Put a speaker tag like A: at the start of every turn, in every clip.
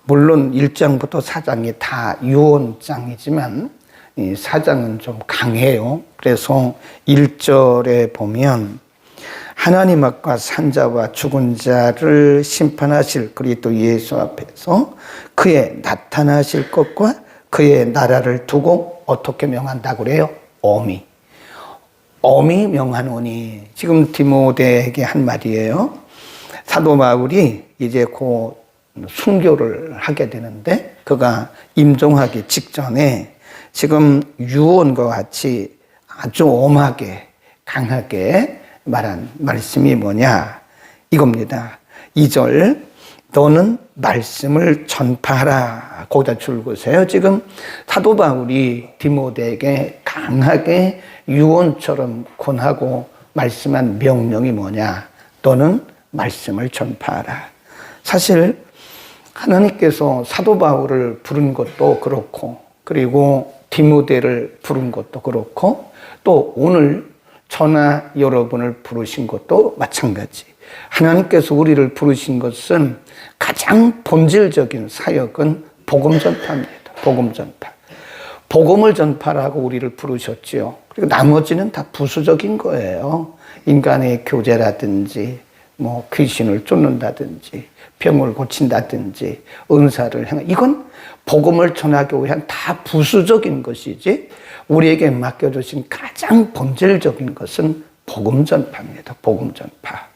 A: 물론 1장부터 4장이 다 유언장이지만 이 4장은 좀 강해요. 그래서 1절에 보면 하나님 앞과 산자와 죽은 자를 심판하실 그리스도 예수 앞에서 그의 나타나실 것과 그의 나라를 두고 어떻게 명한다고 그래요? 엄히 명하노니. 지금 디모데에게 한 말이에요. 사도 바울이 이제 곧 순교를 하게 되는데 그가 임종하기 직전에 지금 유언과 같이 아주 엄하게 강하게 말한 말씀이 뭐냐 이겁니다. 2절 너는 말씀을 전파하라. 거기다 줄거세요. 지금 사도 바울이 디모데에게 강하게 유언처럼 권하고 말씀한 명령이 뭐냐, 너는 말씀을 전파하라. 사실 하나님께서 사도 바울을 부른 것도 그렇고 그리고 디모데를 부른 것도 그렇고 또 오늘 저나 여러분을 부르신 것도 마찬가지. 하나님께서 우리를 부르신 것은 가장 본질적인 사역은 복음 전파입니다. 복음 전파. 복음을 전파라고 우리를 부르셨지요. 그리고 나머지는 다 부수적인 거예요. 인간의 교제라든지 뭐 귀신을 쫓는다든지 병을 고친다든지 은사를 행한, 이건 복음을 전하기 위한 다 부수적인 것이지 우리에게 맡겨주신 가장 본질적인 것은 복음 전파입니다. 복음 전파.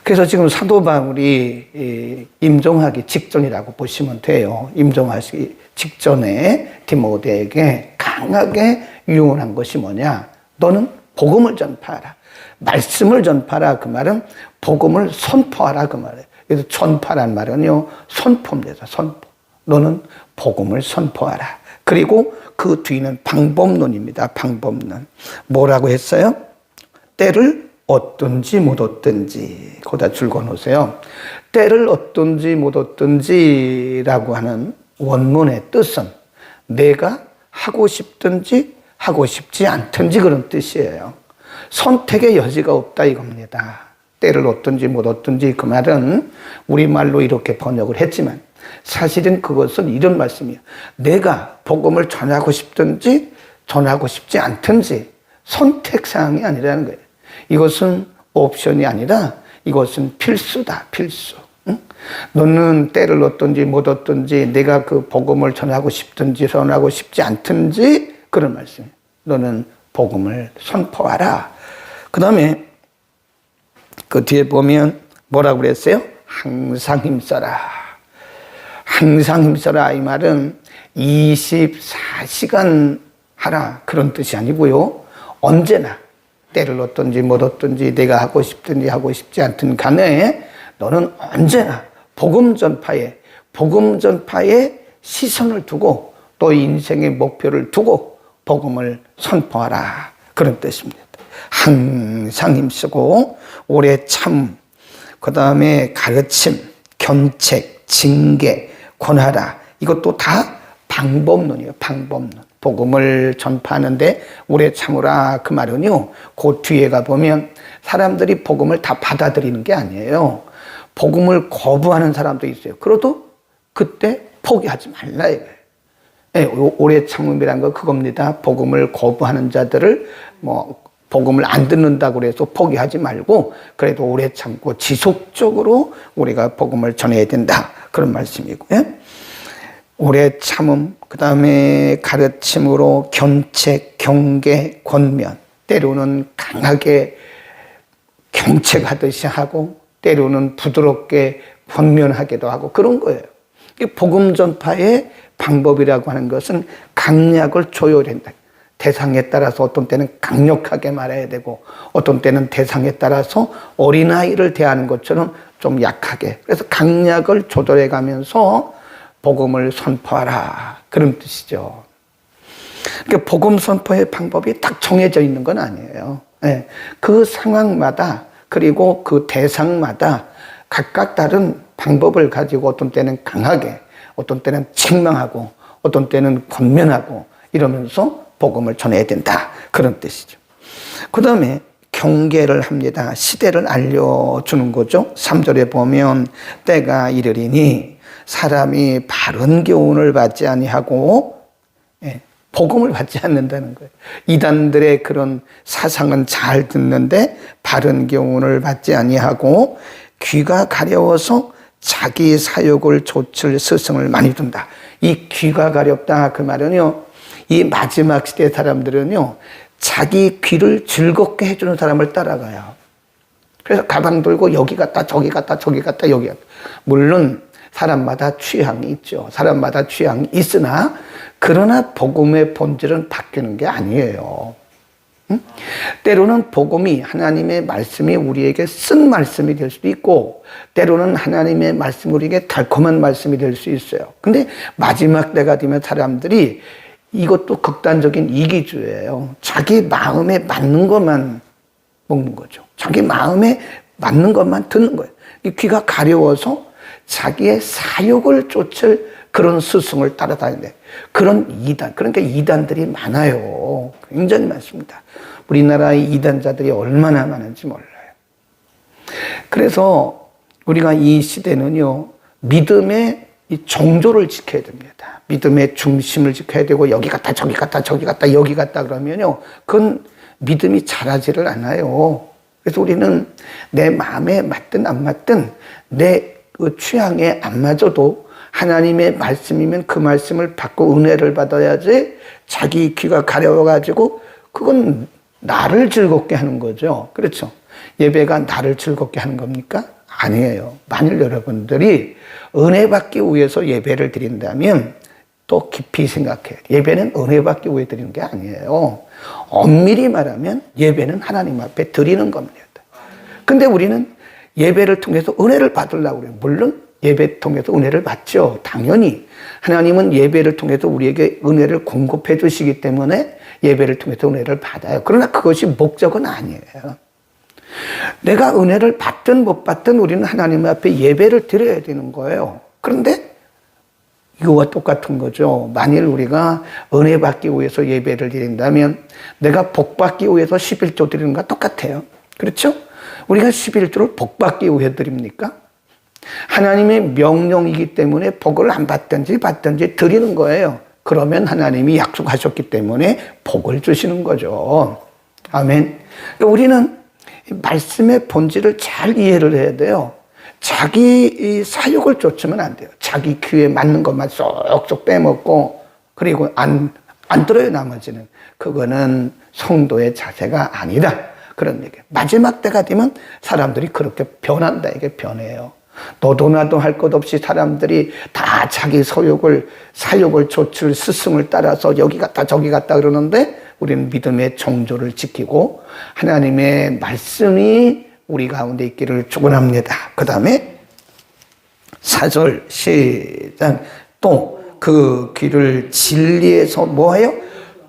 A: 그래서 지금 사도 바울이 임종하기 직전이라고 보시면 돼요. 임종하기 직전에 디모데에게 강하게 유언한 것이 뭐냐, 너는 복음을 전파하라. 말씀을 전파하라. 그 말은 복음을 선포하라 그 말이에요. 그래서 전파란 말은요 선포입니다. 선포. 너는 복음을 선포하라. 그리고 그 뒤는 방법론입니다. 방법론. 뭐라고 했어요? 때를 얻든지 못 얻든지. 거기다 줄거 놓으세요. 때를 얻든지 못 얻든지라고 하는 원문의 뜻은 내가 하고 싶든지 하고 싶지 않든지 그런 뜻이에요. 선택의 여지가 없다 이겁니다. 때를 얻든지 못 얻든지 그 말은 우리말로 이렇게 번역을 했지만 사실은 그것은 이런 말씀이에요. 내가 복음을 전하고 싶든지 전하고 싶지 않든지 선택사항이 아니라는 거예요. 이것은 옵션이 아니라 이것은 필수다. 필수. 응? 너는 때를 얻든지 못 얻든지 내가 그 복음을 전하고 싶든지 전하고 싶지 않든지 그런 말씀이에요. 너는 복음을 선포하라. 그 다음에 그 뒤에 보면 뭐라고 그랬어요? 항상 힘써라. 항상 힘써라. 이 말은 24시간 하라 그런 뜻이 아니고요. 언제나 때를 얻든지 못 얻든지 내가 하고 싶든지 하고 싶지 않든 간에 너는 언제나 복음 전파에 시선을 두고 또 인생의 목표를 두고 복음을 선포하라 그런 뜻입니다. 항상 힘쓰고 오래 참, 그 다음에 가르침, 견책, 징계, 권하라. 이것도 다 방법론이에요. 방법론. 복음을 전파하는데 오래 참으라 그 말은요, 그 뒤에 가보면 사람들이 복음을 다 받아들이는 게 아니에요. 복음을 거부하는 사람도 있어요. 그래도 그때 포기하지 말라 이거예요. 네, 오래 참음이란 거 그겁니다. 복음을 거부하는 자들을 복음을 안 듣는다고 해서 포기하지 말고 그래도 오래 참고 지속적으로 우리가 복음을 전해야 된다 그런 말씀이고요. 오래 참음, 그 다음에 가르침으로 견책, 경계, 권면, 때로는 강하게 경책하듯이 하고 때로는 부드럽게 권면하기도 하고 그런 거예요. 복음 전파의 방법이라고 하는 것은 강약을 조율한다. 대상에 따라서 어떤 때는 강력하게 말해야 되고 어떤 때는 대상에 따라서 어린아이를 대하는 것처럼 좀 약하게, 그래서 강약을 조절해 가면서 복음을 선포하라 그런 뜻이죠. 그러니까 복음 선포의 방법이 딱 정해져 있는 건 아니에요. 네. 그 상황마다 그리고 그 대상마다 각각 다른 방법을 가지고 어떤 때는 강하게, 어떤 때는 책망하고, 어떤 때는 권면하고 이러면서 복음을 전해야 된다 그런 뜻이죠. 그 다음에 경계를 합니다. 시대를 알려주는 거죠. 3절에 보면 때가 이르리니 사람이 바른 교훈을 받지 아니하고 복음을 받지 않는다는 거예요. 이단들의 그런 사상은 잘 듣는데 바른 교훈을 받지 아니하고 귀가 가려워서 자기 사욕을 좇을 스승을 많이 둔다. 이 귀가 가렵다 그 말은요, 이 마지막 시대 사람들은요, 자기 귀를 즐겁게 해주는 사람을 따라가요. 그래서 가방 들고 여기 갔다 저기 갔다 저기 갔다 여기 갔다. 물론 사람마다 취향이 있죠. 사람마다 취향이 있으나 그러나 복음의 본질은 바뀌는 게 아니에요. 응? 때로는 복음이 하나님의 말씀이 우리에게 쓴 말씀이 될 수도 있고 때로는 하나님의 말씀이 우리에게 달콤한 말씀이 될 수 있어요. 근데 마지막 때가 되면 사람들이 이것도 극단적인 이기주의예요. 자기 마음에 맞는 것만 먹는 거죠. 자기 마음에 맞는 것만 듣는 거예요. 이 귀가 가려워서 자기의 사욕을 쫓을 그런 스승을 따라다니는데 그런 이단, 그러니까 이단들이 많아요. 굉장히 많습니다. 우리나라의 이단자들이 얼마나 많은지 몰라요. 그래서 우리가 이 시대는요, 믿음의 이 정조를 지켜야 됩니다. 믿음의 중심을 지켜야 되고 여기 갔다 저기 갔다 저기 갔다 여기 갔다 그러면요, 그건 믿음이 자라지를 않아요. 그래서 우리는 내 마음에 맞든 안 맞든 내 그 취향에 안 맞아도 하나님의 말씀이면 그 말씀을 받고 은혜를 받아야지 자기 귀가 가려워가지고 그건 나를 즐겁게 하는 거죠. 그렇죠. 예배가 나를 즐겁게 하는 겁니까? 아니에요. 만일 여러분들이 은혜 받기 위해서 예배를 드린다면 또 깊이 생각해요. 예배는 은혜 받기 위해 드리는 게 아니에요. 엄밀히 말하면 예배는 하나님 앞에 드리는 겁니다. 근데 우리는 예배를 통해서 은혜를 받으려고 그래요. 물론 예배 통해서 은혜를 받죠. 당연히 하나님은 예배를 통해서 우리에게 은혜를 공급해 주시기 때문에 예배를 통해서 은혜를 받아요. 그러나 그것이 목적은 아니에요. 내가 은혜를 받든 못 받든 우리는 하나님 앞에 예배를 드려야 되는 거예요. 그런데 이거와 똑같은 거죠. 만일 우리가 은혜 받기 위해서 예배를 드린다면 내가 복 받기 위해서 11조 드리는 것과 똑같아요. 그렇죠? 우리가 11조를 복 받기 위해 드립니까? 하나님의 명령이기 때문에 복을 안 받든지 받든지 드리는 거예요. 그러면 하나님이 약속하셨기 때문에 복을 주시는 거죠. 아멘. 우리는 말씀의 본질을 잘 이해를 해야 돼요. 자기 사욕을 쫓으면 안 돼요. 자기 귀에 맞는 것만 쏙쏙 빼먹고 그리고 안 들어요, 나머지는. 그거는 성도의 자세가 아니다. 그런 얘기예요. 마지막 때가 되면 사람들이 그렇게 변한다. 이게 변해요. 너도 나도 할 것 없이 사람들이 다 자기 사욕을 좇을 스승을 따라서 여기 갔다 저기 갔다 그러는데 우리는 믿음의 정조를 지키고 하나님의 말씀이 우리 가운데 있기를 축원합니다. 그 다음에 4절 시작. 또 그 귀를 진리에서 뭐해요?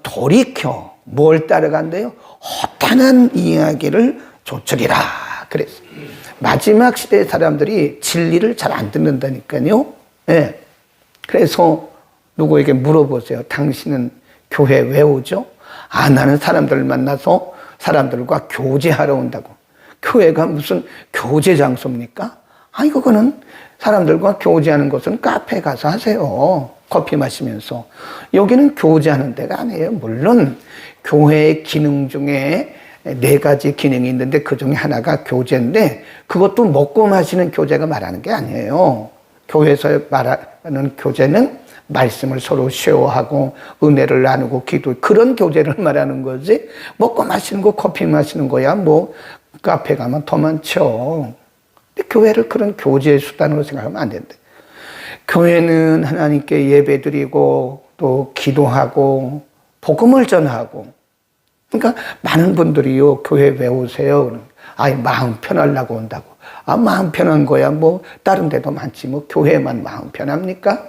A: 돌이켜 뭘 따라간대요? 허탄한 이야기를 좇으리라 그랬어요. 마지막 시대의 사람들이 진리를 잘 안 듣는다니까요. 네. 그래서 누구에게 물어보세요. 당신은 교회 왜 오죠? 아, 나는 사람들을 만나서 사람들과 교제하러 온다고. 교회가 무슨 교제 장소입니까? 아니, 그거는 사람들과 교제하는 것은 카페 가서 하세요. 커피 마시면서. 여기는 교제하는 데가 아니에요. 물론 교회의 기능 중에 4가지 기능이 있는데 그 중에 하나가 교제인데 그것도 먹고 마시는 교제가 말하는 게 아니에요. 교회에서 말하는 교제는 말씀을 서로 쉐어하고 은혜를 나누고 기도, 그런 교제를 말하는 거지. 먹고 마시는 거, 커피 마시는 거야 뭐 카페 가면 더 많죠. 근데 교회를 그런 교제의 수단으로 생각하면 안 된대. 교회는 하나님께 예배드리고 또 기도하고 복음을 전하고. 그러니까 많은 분들이요, 교회 왜 오세요? 아이, 마음 편하려고 온다고. 아, 마음 편한 거야 뭐 다른 데도 많지 뭐 교회만 마음 편합니까?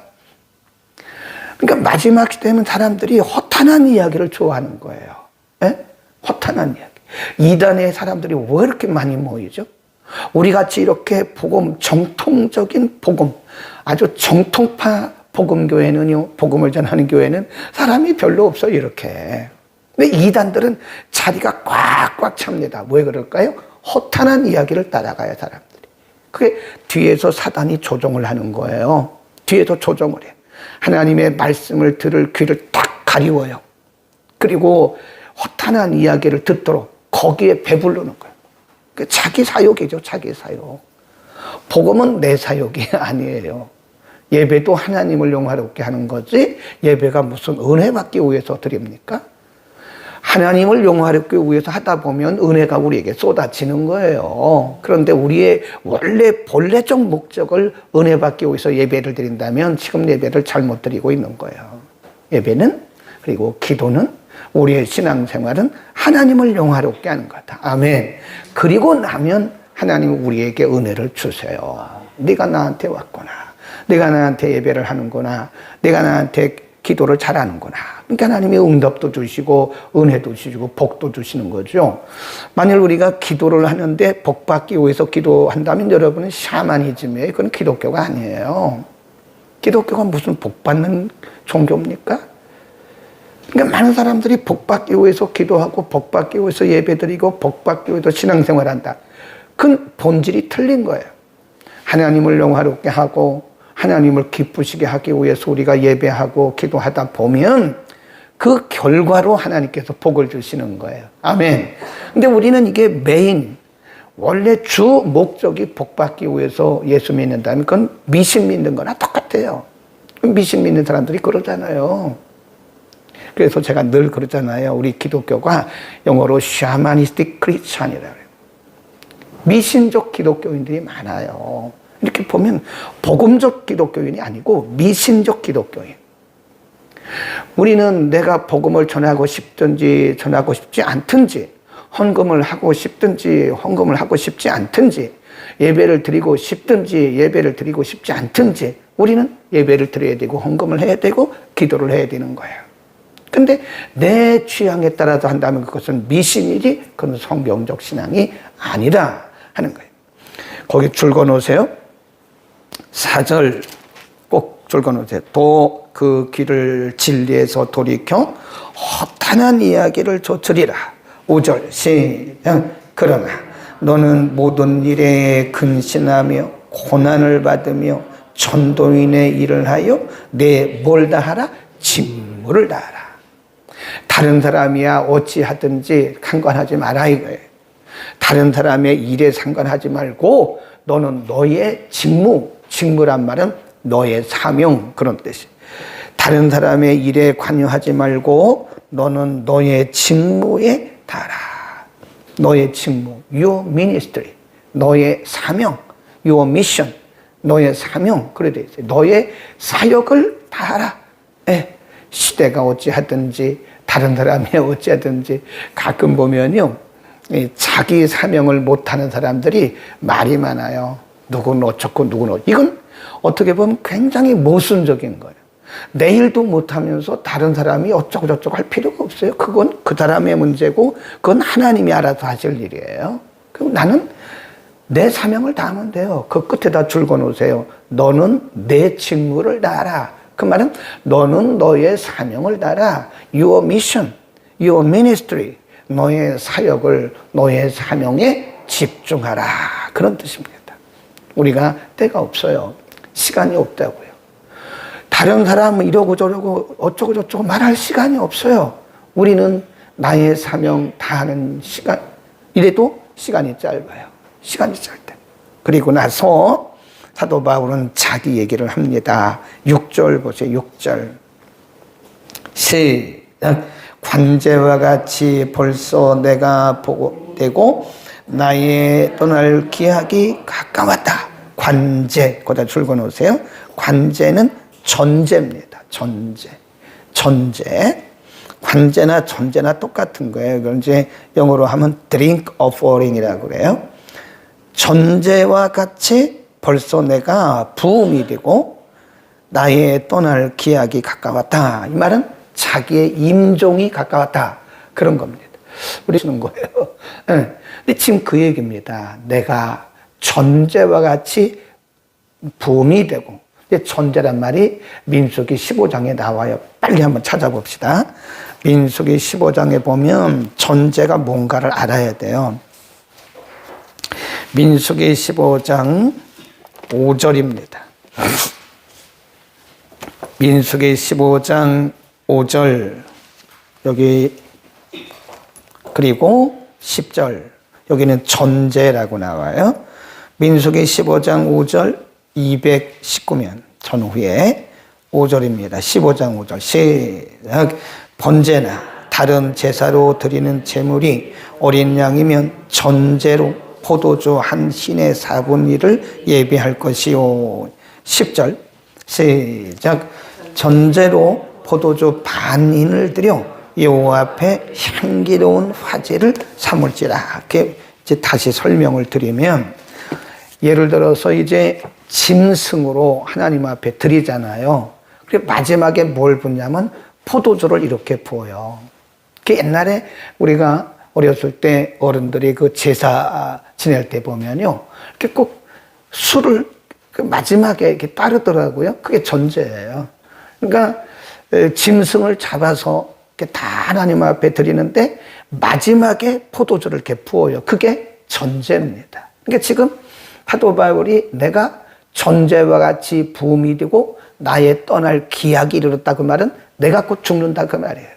A: 그러니까 마지막 시대면 사람들이 허탄한 이야기를 좋아하는 거예요. 예? 허탄한 이야기. 이단의 사람들이 왜 이렇게 많이 모이죠? 우리 같이 이렇게 복음, 정통적인 복음, 아주 정통파 복음교회는요, 복음을 전하는 교회는 사람이 별로 없어요, 이렇게. 근데 이단들은 자리가 꽉꽉 찹니다. 왜 그럴까요? 허탄한 이야기를 따라가요, 사람들이. 그게 뒤에서 사단이 조종을 하는 거예요. 뒤에도 조정을 해. 하나님의 말씀을 들을 귀를 딱 가리워요. 그리고 허탄한 이야기를 듣도록 거기에 배부르는 거예요. 자기 사욕이죠, 자기 사욕. 복음은 내 사욕이 아니에요. 예배도 하나님을 영화롭게 하는 거지, 예배가 무슨 은혜 받기 위해서 드립니까? 하나님을 영화롭게 위해서 하다 보면 은혜가 우리에게 쏟아지는 거예요. 그런데 우리의 원래 본래적 목적을 은혜 받기 위해서 예배를 드린다면 지금 예배를 잘못 드리고 있는 거예요. 예배는, 그리고 기도는, 우리의 신앙생활은 하나님을 영화롭게 하는 거다. 아멘. 그리고 나면 하나님은 우리에게 은혜를 주세요. 네가 나한테 왔구나. 네가 나한테 예배를 하는구나. 네가 나한테 기도를 잘하는구나. 그러니까 하나님이 응답도 주시고 은혜도 주시고 복도 주시는 거죠. 만일 우리가 기도를 하는데 복 받기 위해서 기도한다면 여러분은 샤머니즘이에요. 그건 기독교가 아니에요. 기독교가 무슨 복 받는 종교입니까? 그러니까 많은 사람들이 복 받기 위해서 기도하고 복 받기 위해서 예배드리고 복 받기 위해서 신앙생활한다. 그건 본질이 틀린 거예요. 하나님을 영화롭게 하고 하나님을 기쁘시게 하기 위해서 우리가 예배하고 기도하다 보면 그 결과로 하나님께서 복을 주시는 거예요. 아멘. 근데 우리는 이게 메인, 원래 주 목적이 복 받기 위해서 예수 믿는다면 그건 미신 믿는 거나 똑같아요. 미신 믿는 사람들이 그러잖아요. 그래서 제가 늘 그러잖아요. 우리 기독교가 영어로 샤머니스틱 크리스찬이라고 해요. 미신적 기독교인들이 많아요. 이렇게 보면 복음적 기독교인이 아니고 미신적 기독교인. 우리는 내가 복음을 전하고 싶든지 전하고 싶지 않든지, 헌금을 하고 싶든지 헌금을 하고 싶지 않든지, 예배를 드리고 싶든지 예배를 드리고 싶지 않든지 우리는 예배를 드려야 되고 헌금을 해야 되고 기도를 해야 되는 거예요. 근데 내 취향에 따라서 한다면 그것은 미신이지 그건 성경적 신앙이 아니라 하는 거예요. 거기 줄거 놓으세요. 4절 꼭 줄거 놓으세요. 또 그 길을 진리에서 돌이켜 허탄한 이야기를 조치리라. 5절 시작. 그러나 너는 모든 일에 근신하며 고난을 받으며 전도인의 일을 하여 내 뭘 다하라? 직무를 다하라. 다른 사람이야 어찌하든지 상관하지 마라 이거예요. 다른 사람의 일에 상관하지 말고 너는 너의 직무란 말은 너의 사명 그런 뜻이에요. 다른 사람의 일에 관여하지 말고 너는 너의 직무에 다하라. 너의 직무, your ministry, 너의 사명, your mission, 너의 사명 그래 돼 있어요. 너의 사역을 다하라. 예. 시대가 어찌하든지 다른 사람이 어찌하든지 가끔 보면요, 자기 사명을 못하는 사람들이 말이 많아요. 누구는 어쩌고 누구는 어쩌고. 이건 어떻게 보면 굉장히 모순적인 거예요. 내 일도 못하면서 다른 사람이 어쩌고 저쩌고 할 필요가 없어요. 그건 그 사람의 문제고 그건 하나님이 알아서 하실 일이에요. 그럼 나는 내 사명을 다하면 돼요. 그 끝에다 줄거 놓으세요. 너는 내 직무를 다하라. 그 말은 너는 너의 사명을 다하라. Your mission, your ministry, 너의 사역을 너의 사명에 집중하라. 그런 뜻입니다. 우리가 때가 없어요. 시간이 없다고요. 다른 사람은 이러고 저러고 어쩌고 저쩌고 말할 시간이 없어요. 우리는 나의 사명 다하는 시간, 이래도 시간이 짧아요. 시간이 짧다. 그리고 나서 사도 바울은 자기 얘기를 합니다. 6절 보세요. 6절 시작. 관제와 같이 벌써 내가 보고되고 나의 떠날 기약이 가까웠다. 관제, 거기다 줄거 놓으세요. 관제는 전제입니다. 전제. 관제나 전제나 똑같은 거예요. 그걸 이제 영어로 하면 drink offering이라고 그래요. 전제와 같이 벌써 내가 부음이 되고 나의 떠날 기약이 가까웠다. 이 말은 자기의 임종이 가까웠다. 그런 겁니다. 우리 쓰는 거예요. 네. 근데 지금 그 얘기입니다. 내가 전제와 같이 부음이 되고, 전제란 말이 민수기 15장에 나와요. 빨리 한번 찾아봅시다. 민수기 15장에 보면 전제가 뭔가를 알아야 돼요. 민수기 15장 5절입니다. 민수기 15장 5절 여기 그리고 10절 여기는 전제라고 나와요. 민수기 15장 5절 219면 전후에 5절입니다. 15장 5절 시작. 번제나 다른 제사로 드리는 제물이 어린 양이면 전제로 포도주 한 hin의 4분의 1을 예비할 것이요. 10절 시작. 전제로 포도주 반 hin을 드려 여호와 앞에 향기로운 화제를 삼을지라. 이렇게 이제 다시 설명을 드리면, 예를 들어서 이제 짐승으로 하나님 앞에 드리잖아요. 그리고 마지막에 뭘 붓냐면 포도주를 이렇게 부어요. 그 옛날에 우리가 어렸을 때 어른들이 그 제사 지낼 때 보면요, 이렇게 꼭 술을 그 마지막에 이렇게 따르더라고요. 그게 전제예요. 그러니까 짐승을 잡아서 이렇게 다 하나님 앞에 드리는데 마지막에 포도주를 이렇게 부어요. 그게 전제입니다. 그러니까 지금 사도 바울이 내가 전제와 같이 부음이 되고 나의 떠날 기약이 이르렀다 그 말은 내가 곧 죽는다 그 말이에요.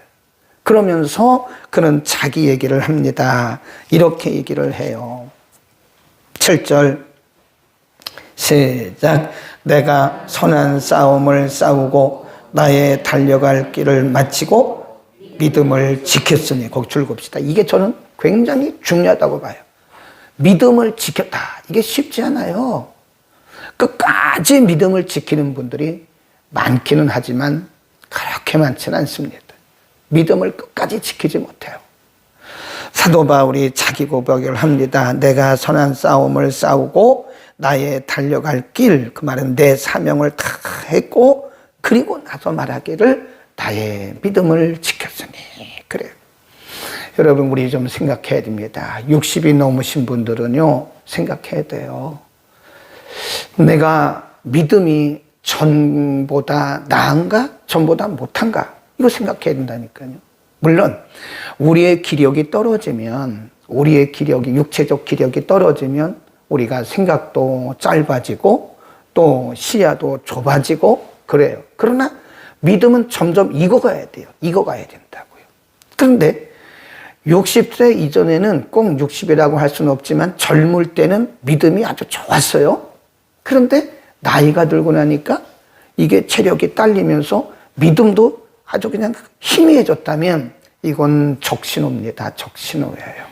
A: 그러면서 그는 자기 얘기를 합니다. 이렇게 얘기를 해요. 7절 시작. 내가 선한 싸움을 싸우고 나의 달려갈 길을 마치고 믿음을 지켰으니, 거기 줄봅시다. 이게 저는 굉장히 중요하다고 봐요. 믿음을 지켰다. 이게 쉽지 않아요. 끝까지 믿음을 지키는 분들이 많기는 하지만 그렇게 많지는 않습니다. 믿음을 끝까지 지키지 못해요. 사도 바울이 자기 고백을 합니다. 내가 선한 싸움을 싸우고 나의 달려갈 길, 그 말은 내 사명을 다 했고 그리고 나서 말하기를 나의 믿음을 지켰으니. 그래요. 여러분, 우리 좀 생각해야 됩니다. 60이 넘으신 분들은요, 생각해야 돼요. 내가 믿음이 전보다 나은가? 전보다 못한가? 이거 생각해야 된다니까요. 물론 우리의 기력이 떨어지면, 우리의 기력이, 육체적 기력이 떨어지면 우리가 생각도 짧아지고 또 시야도 좁아지고 그래요. 그러나 믿음은 점점 익어가야 돼요. 익어가야 된다고요. 그런데 60세 이전에는 꼭 60이라고 할 수는 없지만 젊을 때는 믿음이 아주 좋았어요. 그런데 나이가 들고 나니까 이게 체력이 딸리면서 믿음도 아주 그냥 희미해졌다면 이건 적신호입니다. 적신호예요.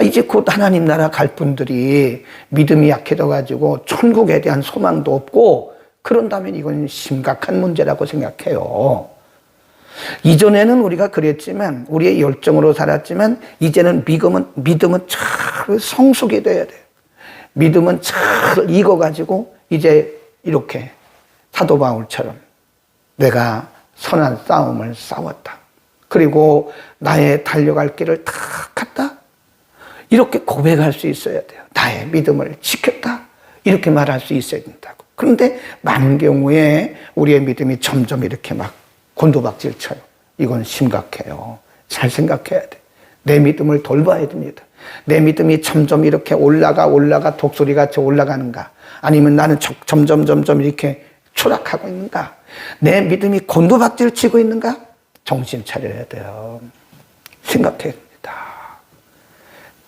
A: 이제 곧 하나님 나라 갈 분들이 믿음이 약해져가지고 천국에 대한 소망도 없고 그런다면 이건 심각한 문제라고 생각해요. 이전에는 우리가 그랬지만, 우리의 열정으로 살았지만 이제는 믿음은 잘 성숙이 돼야 돼요. 믿음은 잘 익어가지고 이제 이렇게 사도 바울처럼 내가 선한 싸움을 싸웠다. 그리고 나의 달려갈 길을 다 갔다. 이렇게 고백할 수 있어야 돼요. 나의 믿음을 지켰다. 이렇게 말할 수 있어야 된다고. 그런데 많은 경우에 우리의 믿음이 점점 이렇게 막 곤두박질 쳐요. 이건 심각해요. 잘 생각해야 돼. 내 믿음을 돌봐야 됩니다. 내 믿음이 점점 이렇게 올라가 독수리같이 올라가는가? 아니면 나는 점점 이렇게 추락하고 있는가? 내 믿음이 곤두박질 치고 있는가? 정신 차려야 돼요. 생각해야 됩니다.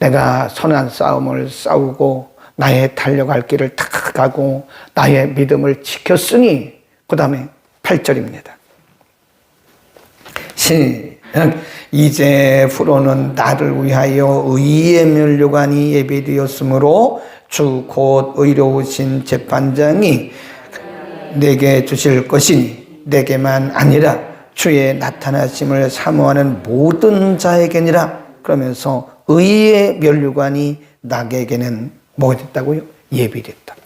A: 내가 선한 싸움을 싸우고 나의 달려갈 길을 다 가고 나의 믿음을 지켰으니, 그 다음에 8절입니다. 시작. 이제후로는 나를 위하여 의의 면류관이 예비되었으므로 주 곧 의로우신 재판장이 내게 주실 것이니 내게만 아니라 주의 나타나심을 사모하는 모든 자에게니라. 그러면서 의의 면류관이 나에게는 뭐가 됐다고요? 예비됐다고.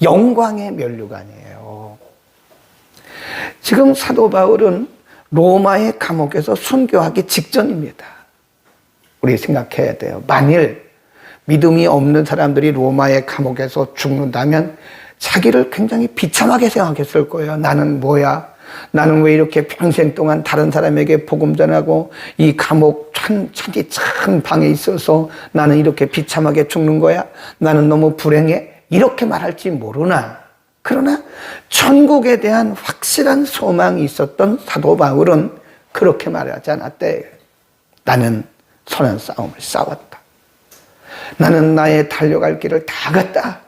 A: 영광의 면류관이에요. 지금 사도 바울은 로마의 감옥에서 순교하기 직전입니다. 우리 생각해야 돼요. 만일 믿음이 없는 사람들이 로마의 감옥에서 죽는다면 자기를 굉장히 비참하게 생각했을 거예요. 나는 뭐야? 나는 왜 이렇게 평생 동안 다른 사람에게 복음 전하고 이 감옥 찬이 찬 방에 있어서 나는 이렇게 비참하게 죽는 거야? 나는 너무 불행해? 이렇게 말할지 모르나 그러나 천국에 대한 확실한 소망이 있었던 사도 바울은 그렇게 말하지 않았대. 나는 선한 싸움을 싸웠다. 나는 나의 달려갈 길을 다 갔다.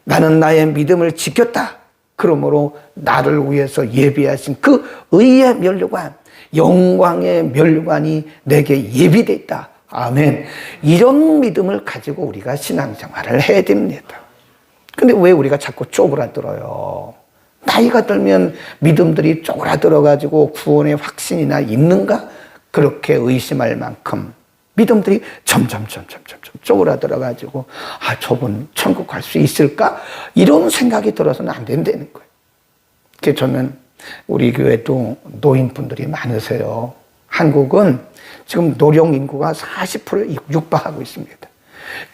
A: 나는 나의 믿음을 지켰다. 그러므로 나를 위해서 예비하신 그 의의 면류관, 영광의 면류관이 내게 예비되어 있다. 아멘. 이런 믿음을 가지고 우리가 신앙생활을 해야 됩니다. 근데 왜 우리가 자꾸 쪼그라들어요? 나이가 들면 믿음들이 쪼그라들어가지고 구원의 확신이나 있는가? 그렇게 의심할 만큼 믿음들이 점점 쪼그라들어가지고 저분 천국 갈 수 있을까? 이런 생각이 들어서는 안 된다는 거예요. 그래서 저는 우리 교회도 노인분들이 많으세요. 한국은 지금 노령 인구가 40%에 육박하고 있습니다.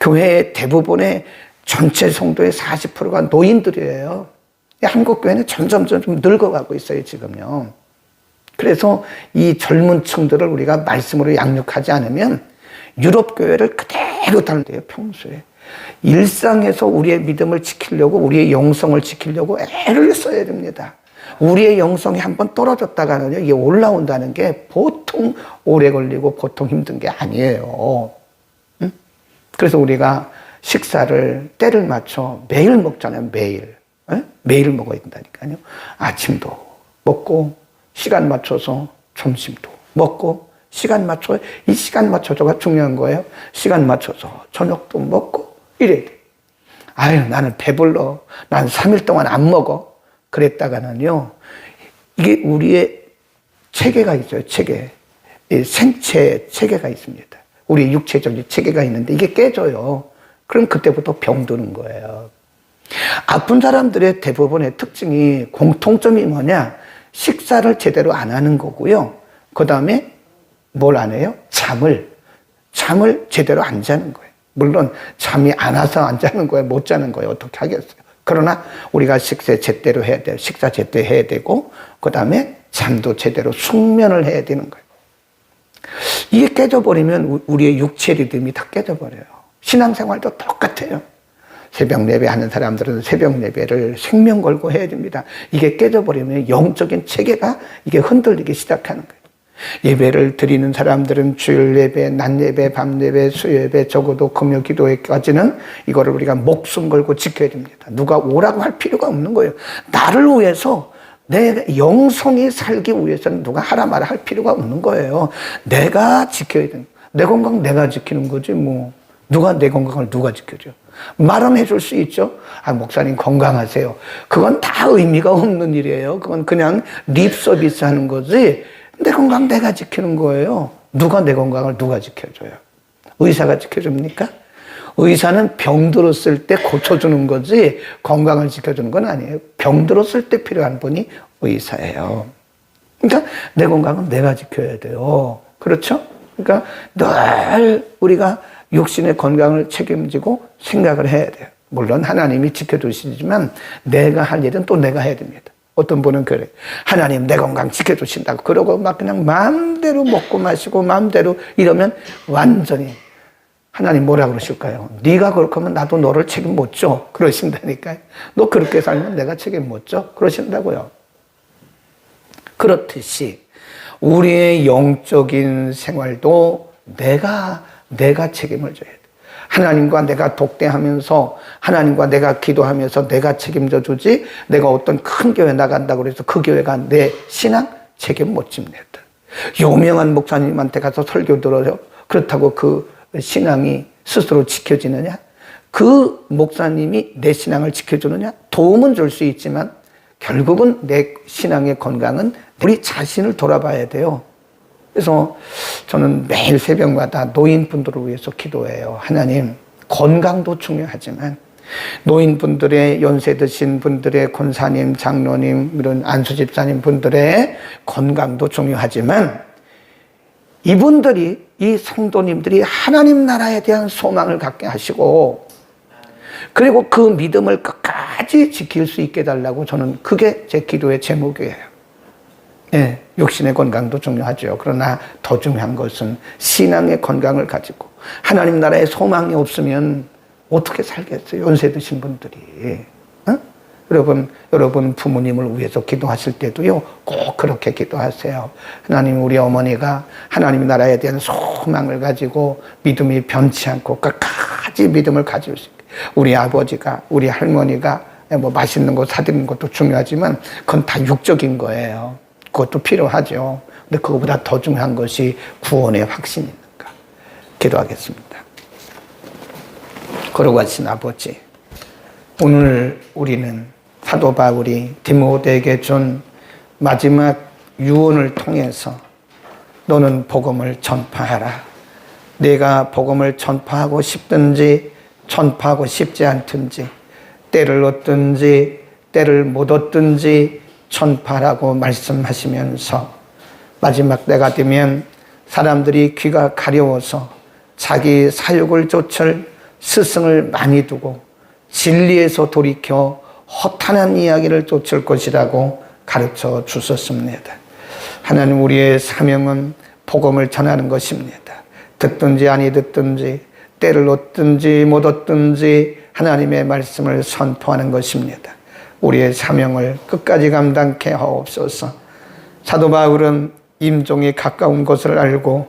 A: 교회의 대부분의 전체 성도의 40%가 노인들이에요. 한국 교회는 점점 좀 늙어가고 있어요, 지금요. 그래서 이 젊은 층들을 우리가 말씀으로 양육하지 않으면 유럽 교회를 그대로 달래요, 평소에. 일상에서 우리의 믿음을 지키려고, 우리의 영성을 지키려고 애를 써야 됩니다. 우리의 영성이 한번 떨어졌다가는요, 이게 올라온다는 게 보통 오래 걸리고 보통 힘든 게 아니에요. 응? 그래서 우리가 식사를 때를 맞춰 매일 먹잖아요, 매일. 응? 매일 먹어야 된다니까요. 아침도 먹고, 시간 맞춰서 점심도 먹고, 시간 맞춰, 이 시간 맞춰서가 중요한 거예요. 시간 맞춰서 저녁도 먹고, 이래야 돼. 나는 배불러. 난 3일 동안 안 먹어. 그랬다가는요, 이게 우리의 체계가 있어요, 체계. 생체 체계가 있습니다. 우리 육체적인 체계가 있는데 이게 깨져요. 그럼 그때부터 병드는 거예요. 아픈 사람들의 대부분의 특징이 공통점이 뭐냐? 식사를 제대로 안 하는 거고요. 그 다음에 뭘 안 해요? 잠을 제대로 안 자는 거예요. 물론 잠이 안 와서 안 자는 거예요. 못 자는 거예요. 어떻게 하겠어요? 그러나 우리가 식사 제대로 해야 돼요. 식사 제대로 해야 되고, 그 다음에 잠도 제대로 숙면을 해야 되는 거예요. 이게 깨져버리면 우리의 육체 리듬이 다 깨져버려요. 신앙생활도 똑같아요. 새벽 예배 하는 사람들은 새벽 예배를 생명 걸고 해야 됩니다. 이게 깨져버리면 영적인 체계가 이게 흔들리기 시작하는 거예요. 예배를 드리는 사람들은 주일 예배, 낮 예배, 밤 예배, 수요예배, 적어도 금요 기도회까지는 이거를 우리가 목숨 걸고 지켜야 됩니다. 누가 오라고 할 필요가 없는 거예요. 나를 위해서, 내 영성이 살기 위해서는 누가 하라 말아 할 필요가 없는 거예요. 내가 지켜야 되는, 내 건강 내가 지키는 거지 뭐. 누가 내 건강을 누가 지켜줘? 말은 해줄 수 있죠. 목사님 건강하세요. 그건 다 의미가 없는 일이에요. 그건 그냥 립 서비스 하는 거지. 내 건강 내가 지키는 거예요. 누가 내 건강을 누가 지켜줘요? 의사가 지켜줍니까? 의사는 병 들었을 때 고쳐주는 거지 건강을 지켜주는 건 아니에요. 병 들었을 때 필요한 분이 의사예요. 그러니까 내 건강은 내가 지켜야 돼요. 그렇죠? 그러니까 늘 우리가 육신의 건강을 책임지고 생각을 해야 돼요. 물론 하나님이 지켜주시지만 내가 할 일은 또 내가 해야 됩니다. 어떤 분은 그래. 하나님 내 건강 지켜주신다고 그러고 막 그냥 마음대로 먹고 마시고 마음대로 이러면 완전히 하나님 뭐라 그러실까요? 네가 그렇게 하면 나도 너를 책임 못 져. 그러신다니까요. 너 그렇게 살면 내가 책임 못 져. 그러신다고요. 그렇듯이 우리의 영적인 생활도 내가 책임을 져야 돼. 하나님과 내가 독대하면서 하나님과 내가 기도하면서 내가 책임져 주지 내가 어떤 큰 교회 나간다고 해서 그 교회가 내 신앙 책임 못 집니다. 유명한 목사님한테 가서 설교 들어요. 그렇다고 그 신앙이 스스로 지켜지느냐? 그 목사님이 내 신앙을 지켜주느냐? 도움은 줄 수 있지만 결국은 내 신앙의 건강은 우리 자신을 돌아봐야 돼요. 그래서 저는 매일 새벽마다 노인분들을 위해서 기도해요. 하나님, 건강도 중요하지만 노인분들의 연세 드신 분들의 권사님, 장로님, 이런 안수집사님 분들의 건강도 중요하지만 이분들이, 이 성도님들이 하나님 나라에 대한 소망을 갖게 하시고 그리고 그 믿음을 끝까지 지킬 수 있게 해달라고 저는 그게 제 기도의 제목이에요. 예, 육신의 건강도 중요하죠. 그러나 더 중요한 것은 신앙의 건강을 가지고 하나님 나라에 소망이 없으면 어떻게 살겠어요? 연세 드신 분들이. 어? 여러분 부모님을 위해서 기도하실 때도요, 꼭 그렇게 기도하세요. 하나님, 우리 어머니가 하나님 나라에 대한 소망을 가지고 믿음이 변치 않고 끝까지 믿음을 가질 수 있게, 우리 아버지가, 우리 할머니가 뭐 맛있는 거 사드리는 것도 중요하지만 그건 다 육적인 거예요. 그것도 필요하죠. 근데 그거보다 더 중요한 것이 구원의 확신이니까. 기도하겠습니다. 거룩하신 아버지, 오늘 우리는 사도 바울이 디모데에게 준 마지막 유언을 통해서 너는 복음을 전파하라. 내가 복음을 전파하고 싶든지 전파하고 싶지 않든지, 때를 얻든지 때를 못 얻든지 전파하라고 말씀하시면서 마지막 때가 되면 사람들이 귀가 가려워서 자기 사욕을 좇을 스승을 많이 두고 진리에서 돌이켜 허탄한 이야기를 좇을 것이라고 가르쳐 주셨습니다. 하나님, 우리의 사명은 복음을 전하는 것입니다. 듣든지 아니 듣든지, 때를 얻든지 못 얻든지 하나님의 말씀을 선포하는 것입니다. 우리의 사명을 끝까지 감당케 하옵소서. 사도 바울은 임종이 가까운 것을 알고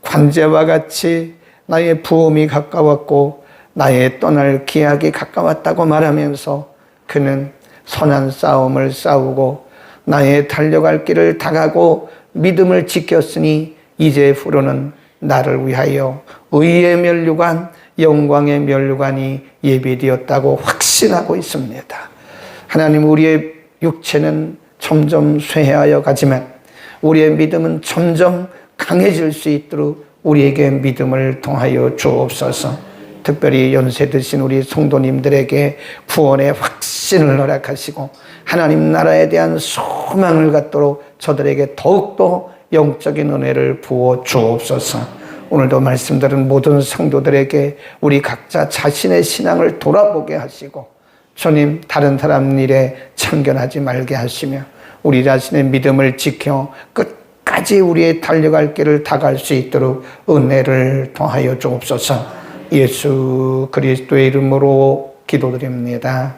A: 관제와 같이 나의 부험이 가까웠고 나의 떠날 기약이 가까웠다고 말하면서 그는 선한 싸움을 싸우고 나의 달려갈 길을 다가고 믿음을 지켰으니 이제후로는 나를 위하여 의의 면류관, 영광의 면류관이 예비되었다고 확신하고 있습니다. 하나님, 우리의 육체는 점점 쇠하여 가지만 우리의 믿음은 점점 강해질 수 있도록 우리에게 믿음을 통하여 주옵소서. 특별히 연세 드신 우리 성도님들에게 구원의 확신을 허락하시고 하나님 나라에 대한 소망을 갖도록 저들에게 더욱더 영적인 은혜를 부어 주옵소서. 오늘도 말씀 들은 모든 성도들에게 우리 각자 자신의 신앙을 돌아보게 하시고 주님, 다른 사람 일에 참견하지 말게 하시며 우리 자신의 믿음을 지켜 끝까지 우리의 달려갈 길을 다갈 수 있도록 은혜를 더하여 주옵소서. 예수 그리스도의 이름으로 기도드립니다.